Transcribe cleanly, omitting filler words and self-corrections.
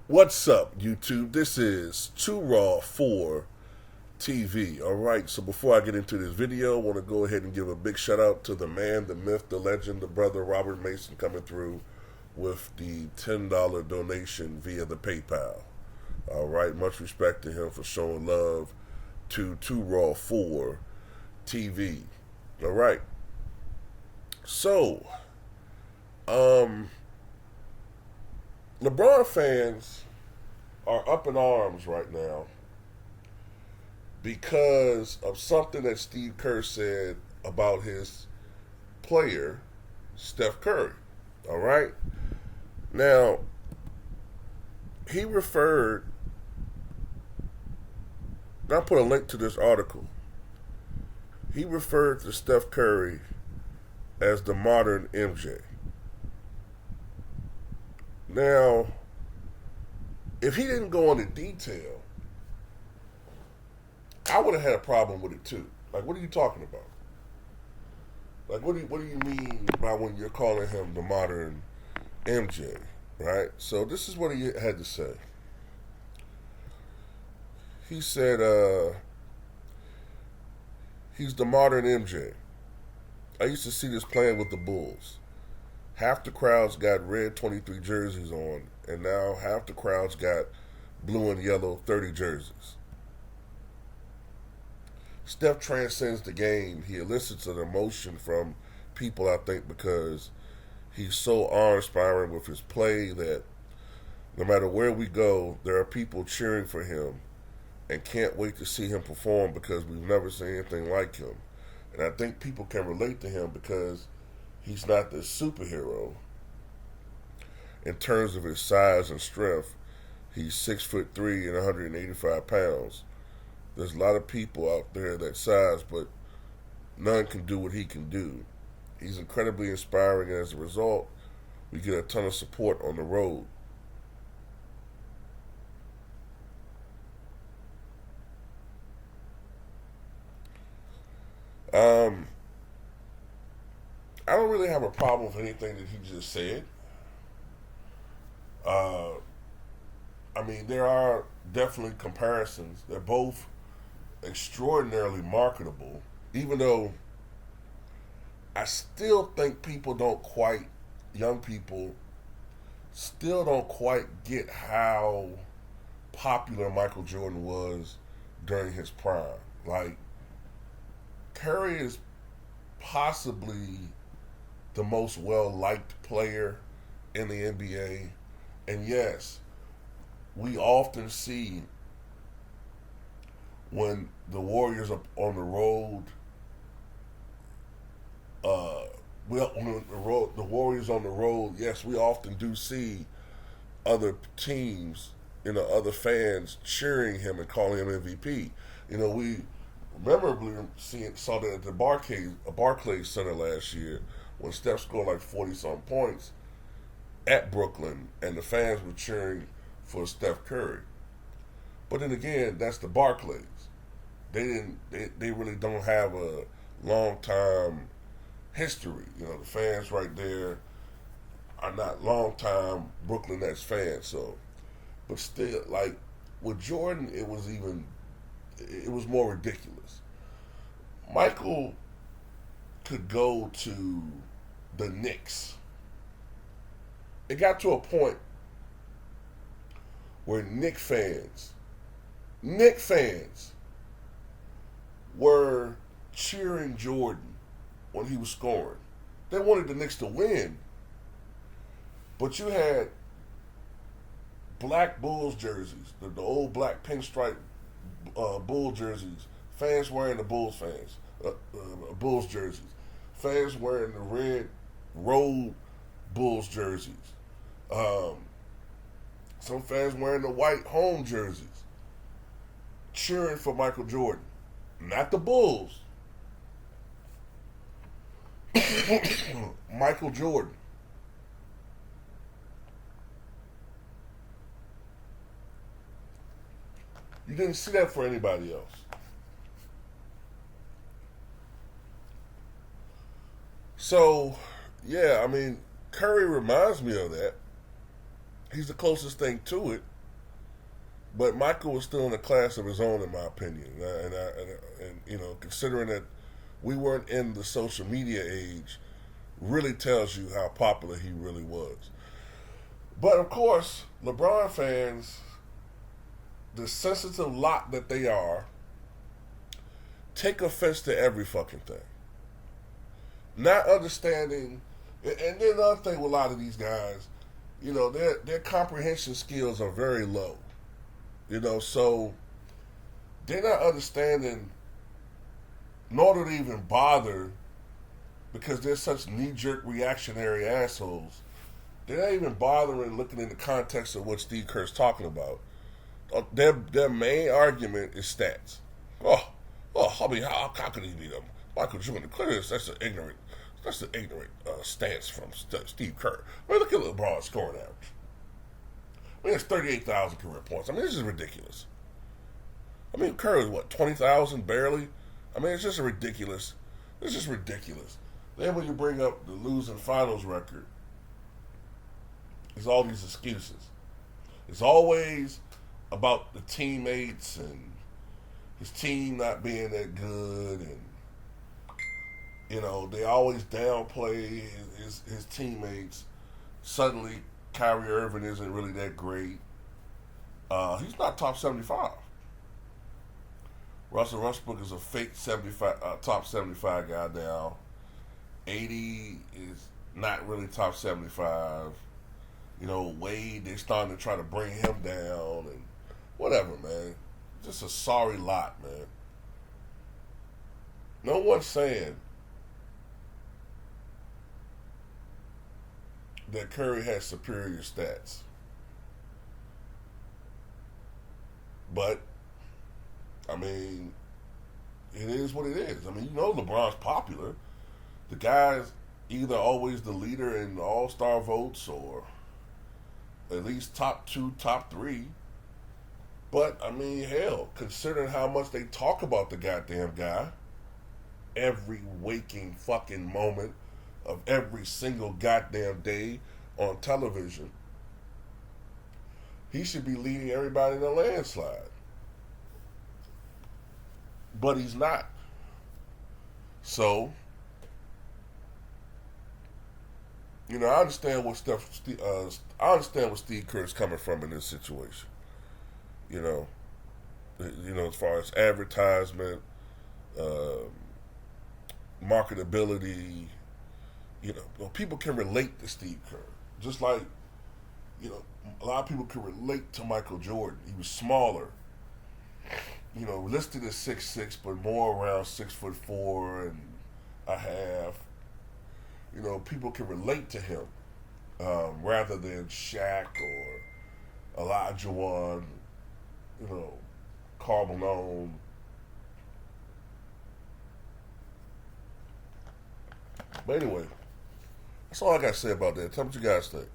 What's up, YouTube? This is Too Raw for TV. Alright, so before I get into this video, I want to go ahead and give a big shout out to the man, the myth, the legend, the brother Robert Mason coming through with the $10 donation via the PayPal. Alright, much respect to him for showing love to Too Raw for TV. Alright, so, LeBron fans are up in arms right now because of something that Steve Kerr said about his player, Steph Curry. All right? Now, he referred, I'll put a link to this article. He referred to Steph Curry as the modern MJ. Now, if he didn't go into detail, I would have had a problem with it too. Like, what are you talking about? Like, what do you mean by when you're calling him the modern MJ, right? So this is what he had to say. He said, he's the modern MJ. I used to see this playing with the Bulls. Half the crowds got red 23 jerseys on, and now half the crowds got blue and yellow 30 jerseys. Steph transcends the game. He elicits an emotion from people, I think, because he's so awe-inspiring with his play that no matter where we go, there are people cheering for him and can't wait to see him perform because we've never seen anything like him. And I think people can relate to him because he's not this superhero. In terms of his size and strength, he's 6'3" and 185 pounds. There's a lot of people out there that size, but none can do what he can do. He's incredibly inspiring, and as a result, we get a ton of support on the road. I don't really have a problem with anything that he just said. I mean, there are definitely comparisons. They're both extraordinarily marketable, even though I still think young people, still don't quite get how popular Michael Jordan was during his prime. Like, Curry is possibly the most well-liked player in the NBA. And yes, we often see when the Warriors are on the road, when the Warriors on the road, yes, we often do see other teams, other fans cheering him and calling him MVP. We memorably saw that at the Barclays Center last year when Steph scored like 40-something points at Brooklyn, and the fans were cheering for Steph Curry. But then again, that's the Barclays. They really don't have a long time history. The fans right there are not long time Brooklyn Nets fans. So, but still, like with Jordan, it was more ridiculous. Michael could go to the Knicks. It got to a point where Knicks fans were cheering Jordan when he was scoring. They wanted the Knicks to win. But you had black Bulls jerseys, the old black pinstripe Bull jerseys, fans wearing the Bulls jerseys, fans wearing the red road Bulls jerseys, some fans wearing the white home jerseys, cheering for Michael Jordan, not the Bulls. Michael Jordan. You didn't see that for anybody else. So, yeah, I mean, Curry reminds me of that. He's the closest thing to it. But Michael was still in a class of his own, in my opinion. And you know, considering that we weren't in the social media age, really tells you how popular he really was. But of course, LeBron fans, the sensitive lot that they are, take offense to every fucking thing. Not understanding, and then another thing with a lot of these guys, you know, their comprehension skills are very low. You know, so they're not understanding, nor do they even bother, because they're such knee-jerk reactionary assholes. They're not even bothering looking in the context of what Steve Kerr's talking about. Their main argument is stats. I mean, how could he beat him? Michael Jordan? Clearly, that's an ignorant stance from Steve Kerr. I mean, look at LeBron's scoring average. I mean, it's 38,000 career points. I mean, this is ridiculous. I mean, Kerr is what, 20,000 barely? I mean, it's just ridiculous. It's just ridiculous. Then when you bring up the losing finals record, it's all these excuses. It's always about the teammates and his team not being that good, and you know they always downplay his teammates. Suddenly, Kyrie Irving isn't really that great. He's not top 75. Russell Westbrook is a fake 75, top 75 guy now. 80 is not really top 75. You know, Wade, they're starting to try to bring him down and whatever, man. Just a sorry lot, man. No one's saying that Curry has superior stats. But, I mean, it is what it is. I mean, you know LeBron's popular. The guy's either always the leader in all-star votes or at least top 2, top 3. But, I mean, hell, considering how much they talk about the goddamn guy, every waking fucking moment of every single goddamn day on television, he should be leading everybody in a landslide. But he's not. So, you know, I understand what Steve Kerr's coming from in this situation. You know, as far as advertisement, marketability, you know, people can relate to Steve Kerr. Just like, you know, a lot of people can relate to Michael Jordan. He was smaller. You know, listed as 6'6", but more around 6'4" and a half. You know, people can relate to him rather than Shaq or Elijah Wan, you know, Karl Malone. But anyway, that's all I got to say about that. Tell me what you guys think.